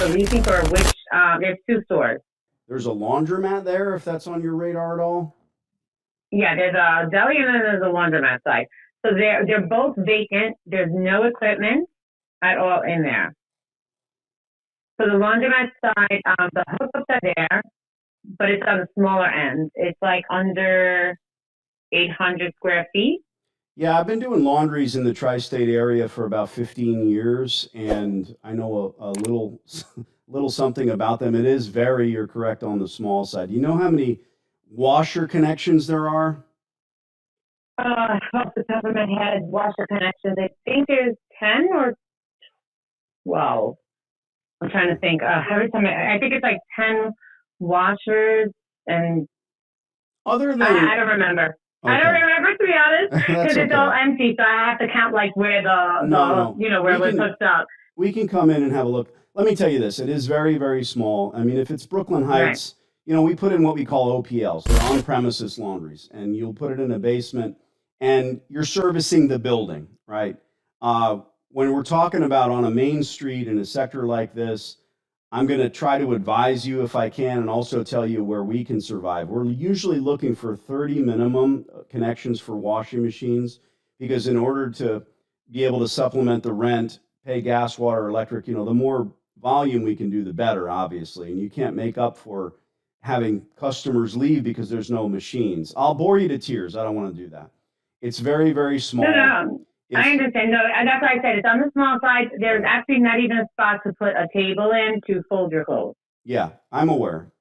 for leasing for which, there's two stores. There's a laundromat there, if that's on your radar at all. Yeah, there's a deli and then there's a laundromat side. So they're both vacant. There's no equipment at all in there. So the laundromat side, the hookups are there, but it's on the smaller end. It's like under 800 square feet. Yeah, I've been doing laundries in the tri-state area for about 15 years, and I know a little little something about them. It is very, you're correct, on the small side. You know how many washer connections there are? Off the top of my head, washer connections. I think there's 10 or 12. I'm trying to think. Every time I think it's like 10 washers, and Other I than, don't remember. I don't okay, remember, to be honest, that's because it's all okay. empty. So I have to count like where No, no, where we it was can hooked up. we can come in and have a look. Let me tell you this, it is very, very small. I mean, if it's Brooklyn Right. Heights, we put in what we call OPLs, they're on-premises laundries, and you'll put it in a basement, and you're servicing the building, right? When we're talking about on a main street in a sector like this, I'm going to try to advise you if I can, and also tell you where we can survive. We're usually looking for 30 minimum connections for washing machines, because in order to be able to supplement the rent, pay gas, water, electric, the more volume we can do, the better, obviously. And you can't make up for having customers leave because there's no machines. I'll bore you to tears. I don't want to do that. It's very, very No, small. no, I If understand. No, and that's why I said it's on the small side. There's Right. actually not even a spot to put a table in to fold your clothes. Yeah, I'm aware.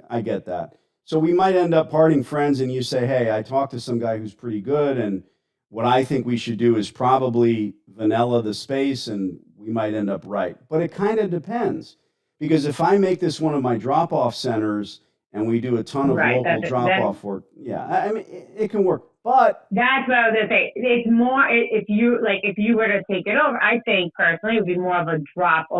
I get that. So we might end up parting friends, and you say, "Hey, I talked to some guy who's pretty good, and what I think we should do is probably vanilla the space, and we might end up right." But it kind of depends, because if I make this one of my drop-off centers and we do a ton of Right. local drop-off work, yeah, I mean, it can work. But That's what I was gonna say. It's more if you were to take it over. I think personally it would be more of a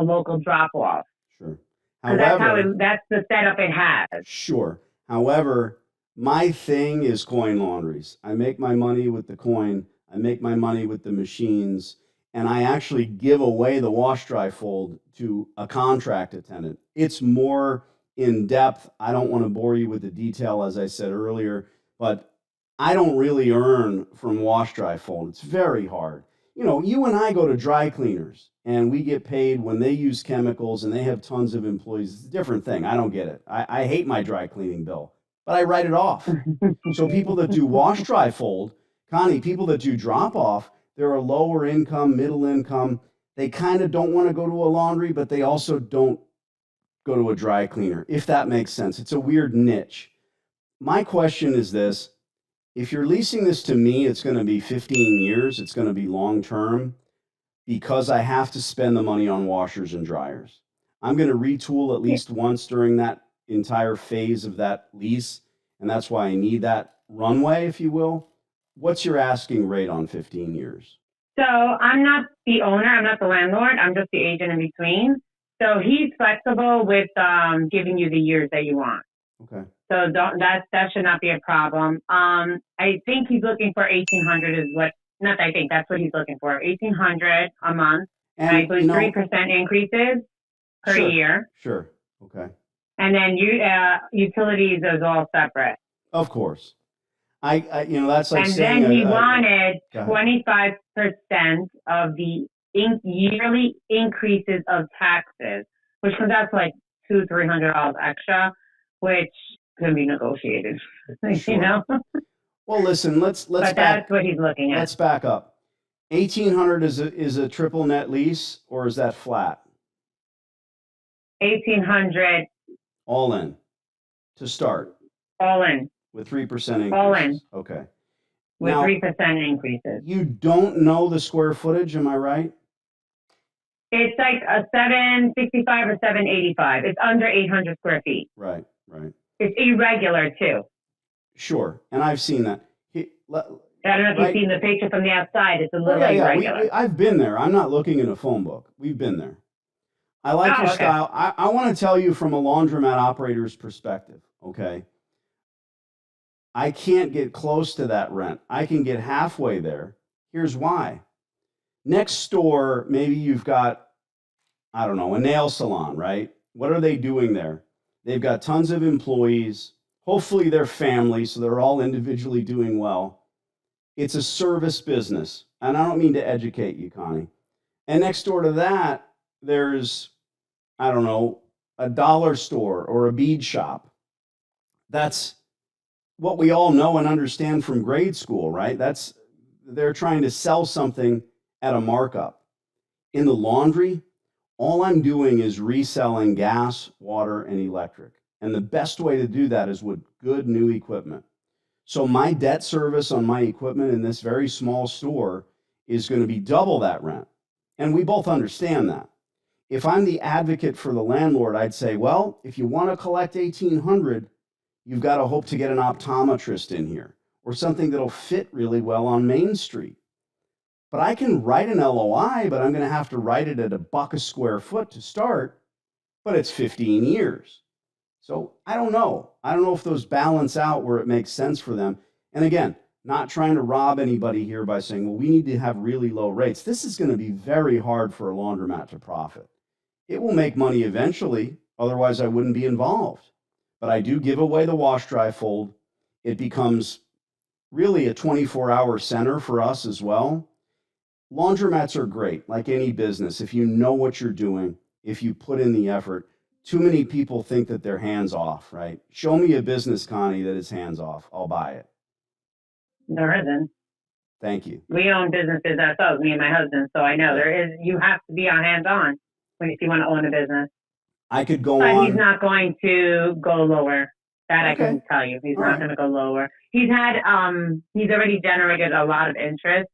local drop off, sure. because that's However, that's the setup it has. Sure. However, my thing is coin laundries. I make my money with the coin, I make my money with the machines, and I actually give away the wash dry fold to a contract attendant. It's more in depth. I don't want to bore you with the detail, as I said earlier, but I don't really earn from wash dry fold. It's very hard. You and I go to dry cleaners and we get paid when they use chemicals and they have tons of employees. It's a different thing. I don't get it. I hate my dry cleaning bill, but I write it off. So people that do wash dry fold, Connie, people that do drop off, they're a lower income, middle income. They kind of don't want to go to a laundry, but they also don't go to a dry cleaner, if that makes sense. It's a weird niche. My question is this: if you're leasing this to me, it's going to be 15 years, it's going to be long term, because I have to spend the money on washers and dryers. I'm going to retool at least once during that entire phase of that lease, and that's why I need that runway, if you will. What's your asking rate on 15 years? So I'm not the owner. I'm not the landlord. I'm just the agent in between. So he's flexible with giving you the years that you want. Okay. So that should not be a problem. I think he's looking for 1,800 is what. Not I think that's what he's looking for. 1,800 a month. And I And, believe 3% increases per sure, year, sure. Okay. and then utilities is all separate. Of course. That's like And saying, then he wanted go ahead. 25% of the yearly increases of taxes, which comes out to like $200-300 extra, which can be negotiated. You Sure. know, Well, listen, but that's what he's looking at. let's back up. 1,800 is a triple net lease, or is that flat? 1,800 All in to start all in, with 3% all in increases. Okay. with Now, 3% increases. you don't know the square footage, am I right? It's like a 765 or 785. It's under 800 square feet. Right, right. It's irregular too. Sure. And I've seen that. I don't know if you've Right? seen the picture from the outside. It's a Oh, little yeah, yeah. irregular. I've been there. I'm not looking in a phone book. We've been there. I like your Oh, okay. style. I want to tell you from a laundromat operator's perspective, okay? I can't get close to that rent. I can get halfway there. Here's why. Next door, maybe you've got I don't know, a nail salon, right? What are they doing there? They've got tons of employees. Hopefully, they're family, so they're all individually doing well. It's a service business. And I don't mean to educate you, Connie. And next door to that, there's, I don't know, a dollar store or a bead shop. That's what we all know and understand from grade school, right? They're trying to sell something at a markup. In the laundry, all I'm doing is reselling gas, water, and electric. And the best way to do that is with good new equipment. So my debt service on my equipment in this very small store is going to be double that rent. And we both understand that. If I'm the advocate for the landlord, I'd say, well, if you want to collect 1800, you've got to hope to get an optometrist in here or something that'll fit really well on Main Street. But I can write an LOI, but I'm going to have to write it at $1 a square foot to start, but it's 15 years. So I don't know. I don't know if those balance out where it makes sense for them. And again, not trying to rob anybody here by saying, well, we need to have really low rates. This is going to be very hard for a laundromat to profit. It will make money eventually, otherwise I wouldn't be involved. But I do give away the wash dry fold. It becomes really a 24-hour center for us as well. Laundromats are great, like any business. If you know what you're doing, if you put in the effort, too many people think that they're hands off, right? Show me a business, Connie, that is hands off. I'll buy it. There isn't. Thank you. We own businesses ourselves, me and my husband, so I know there is. You have to be on hands-on if you want to own a business. I could go But on. he's not going to go lower. That I Okay. can tell you. He's All not right. going to go lower. He's already generated a lot of interest.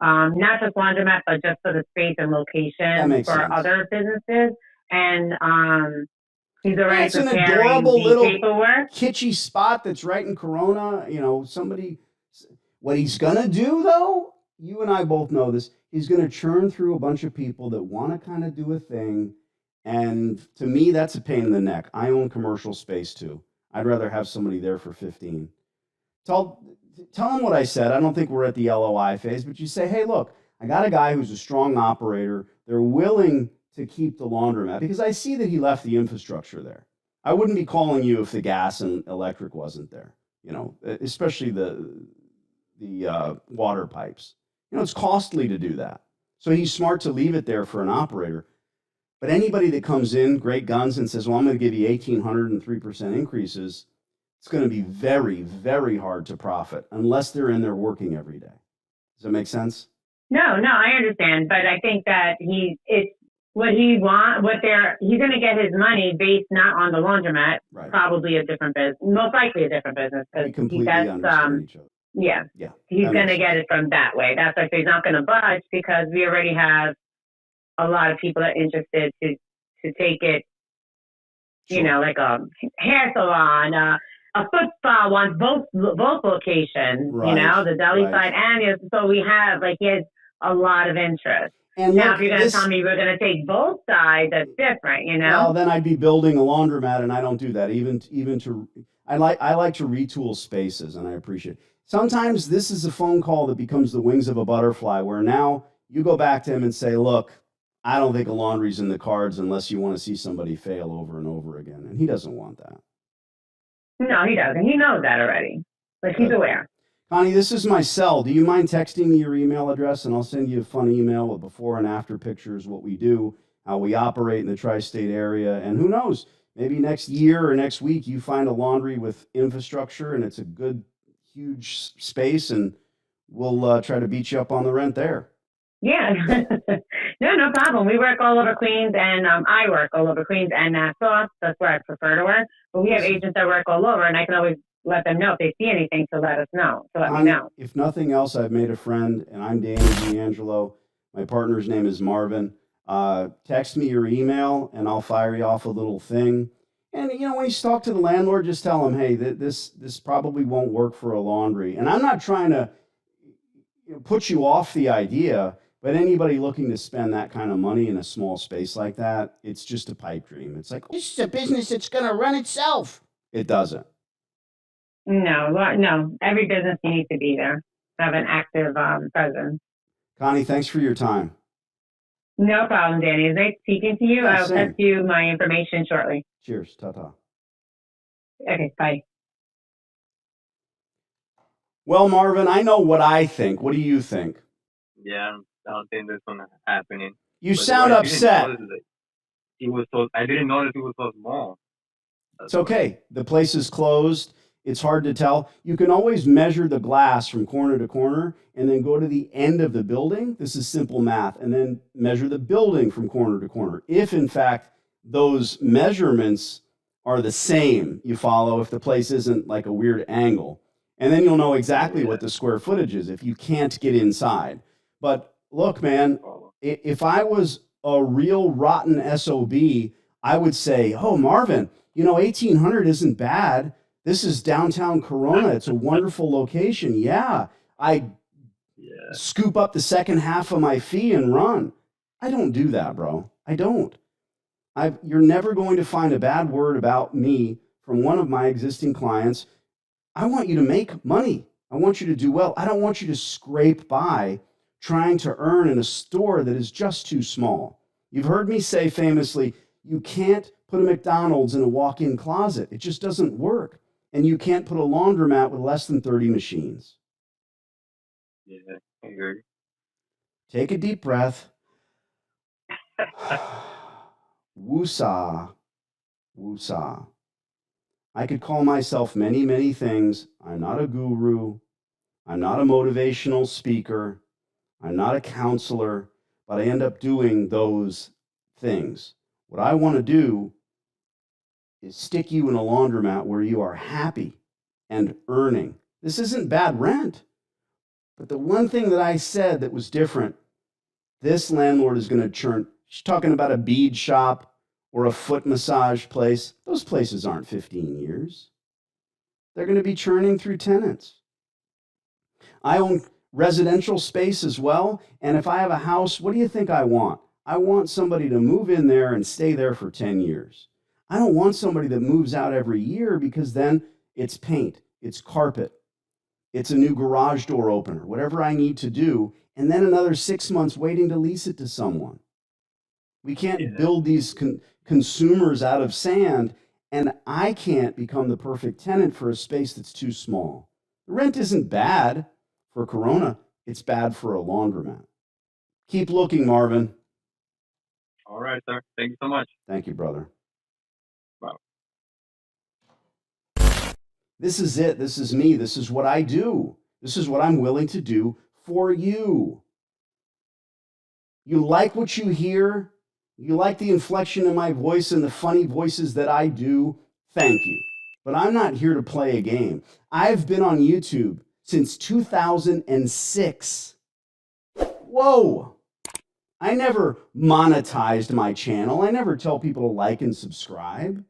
Not just laundromat, but just for the space and That location makes for sense. other businesses. And he's already It's an preparing adorable the little paperwork. kitschy spot that's right in Corona. You know, what he's going to do, though, you and I both know this, he's going to churn through a bunch of people that want to kind of do a thing. And to me, that's a pain in the neck. I own commercial space too. I'd rather have somebody there for 15. Tell them what I said. I don't think we're at the LOI phase, but you say, hey, look, I got a guy who's a strong operator. They're willing to keep the laundromat because I see that he left the infrastructure there. I wouldn't be calling you if the gas and electric wasn't there, you know, especially the water pipes. You know, it's costly to do that. So he's smart to leave it there for an operator. But anybody that comes in, great guns, and says, well, I'm going to give you 1,800 and 3% increases, it's going to be very, very hard to profit unless they're in there working every day. Does that make sense? No, I understand, but I think that he's going to get his money based not on the laundromat, Right. probably a different business, most likely a different business. We completely understand each other. Yeah, Yeah. he's going to get it from that way. That's why he's not going to budge because we already have a lot of people that are interested to take it, Sure. you know, like a hair salon, a foot spa wants both locations, Right, you know, the deli right. side and so we have he has a lot of interest. And Now, look, if you're going to tell me we're going to take both sides, that's different, you know? well, then I'd be building a laundromat, and I don't do that. I like to retool spaces, and I appreciate it. Sometimes this is a phone call that becomes the wings of a butterfly, where now you go back to him and say, look, I don't think a laundry's in the cards unless you want to see somebody fail over and over again. And he doesn't want that. No, he doesn't. He knows that already. But he's Good. aware. Connie, this is my cell. Do you mind texting me your email address, and I'll send you a fun email with before and after pictures, what we do, how we operate in the tri-state area, and who knows, maybe next year or next week you find a laundry with infrastructure and it's a good, huge space, and we'll try to beat you up on the rent there. Yeah. No problem. We work all over Queens, and I work all over Queens and Nassau. That's where I prefer to work. But we have agents that work all over, and I can always let them know if they see anything to let me know. If nothing else, I've made a friend, and I'm Danny D'Angelo. My partner's name is Marvin. Text me your email, and I'll fire you off a little thing. And, you know, when you talk to the landlord, just tell him, hey, this probably won't work for a laundry. And I'm not trying to put you off the idea, but anybody looking to spend that kind of money in a small space like that, it's just a pipe dream. It's like, this is a business that's going to run itself. It doesn't. No. Every business you need to be there, have an active presence. Connie, thanks for your time. No problem, Danny. It's nice speaking to you. Yeah, I'll same. text you my information shortly. Cheers. Ta-ta. Okay, bye. Well, Marvin, I know what I think. What do you think? Yeah, I don't think this one happening. You But sound what I didn't upset. notice is that it was so. I didn't notice it was so small. That's It's okay. The place is closed. It's hard to tell. You can always measure the glass from corner to corner and then go to the end of the building. This is simple math. And then measure the building from corner to corner. If, in fact, those measurements are the same, you follow, if the place isn't like a weird angle. And then you'll know exactly what the square footage is if you can't get inside. But look, man, if I was a real rotten SOB, I would say, oh, Marvin, 1800 isn't bad. This is downtown Corona. It's a wonderful location. Yeah, I scoop up the second half of my fee and run. I don't do that, bro. I don't. You're never going to find a bad word about me from one of my existing clients. I want you to make money. I want you to do well. I don't want you to scrape by trying to earn in a store that is just too small. You've heard me say famously, you can't put a McDonald's in a walk-in closet. It just doesn't work. And you can't put a laundromat with less than 30 machines. Yeah, I agree. Take a deep breath. Woosah. Woosah. I could call myself many, many things. I'm not a guru. I'm not a motivational speaker. I'm not a counselor, but I end up doing those things. What I want to do is stick you in a laundromat where you are happy and earning. This isn't bad rent. But the one thing that I said that was different, this landlord is going to churn. She's talking about a bead shop or a foot massage place. Those places aren't 15 years. They're going to be churning through tenants. I own residential space as well. And if I have a house, what do you think I want? I want somebody to move in there and stay there for 10 years. I don't want somebody that moves out every year because then it's paint, it's carpet, it's a new garage door opener, whatever I need to do, and then another 6 months waiting to lease it to someone. We can't build these consumers out of sand, and I can't become the perfect tenant for a space that's too small. The rent isn't bad for Corona. It's bad for a laundromat. Keep looking, Marvin. All right, sir. Thank you so much. Thank you, brother. Bye. This is it. This is me. This is what I do. This is what I'm willing to do for you. You like what you hear? You like the inflection in my voice and the funny voices that I do? Thank you. But I'm not here to play a game. I've been on YouTube since 2006. Whoa! I never monetized my channel. I never tell people to like and subscribe.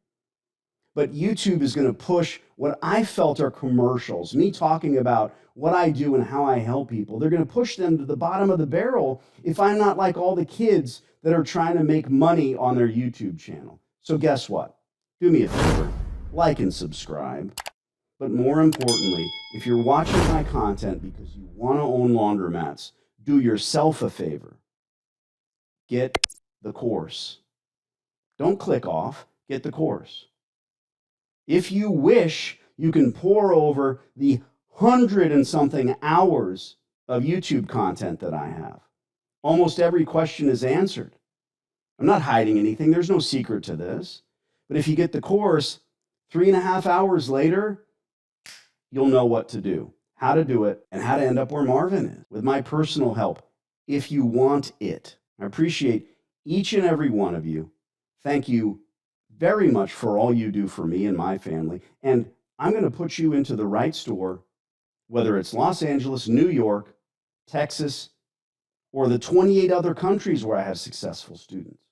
But YouTube is going to push what I felt are commercials, me talking about what I do and how I help people. They're going to push them to the bottom of the barrel if I'm not like all the kids that are trying to make money on their YouTube channel. So guess what? Do me a favor, like and subscribe. But more importantly, if you're watching my content because you want to own laundromats, do yourself a favor. Get the course. Don't click off, get the course. If you wish, you can pore over the 100 and something hours of YouTube content that I have. Almost every question is answered. I'm not hiding anything. There's no secret to this. But if you get the course, 3.5 hours later, you'll know what to do, how to do it, and how to end up where Marvin is with my personal help, if you want it. I appreciate each and every one of you. Thank you very much for all you do for me and my family. And I'm going to put you into the right store, whether it's Los Angeles, New York, Texas, or the 28 other countries where I have successful students.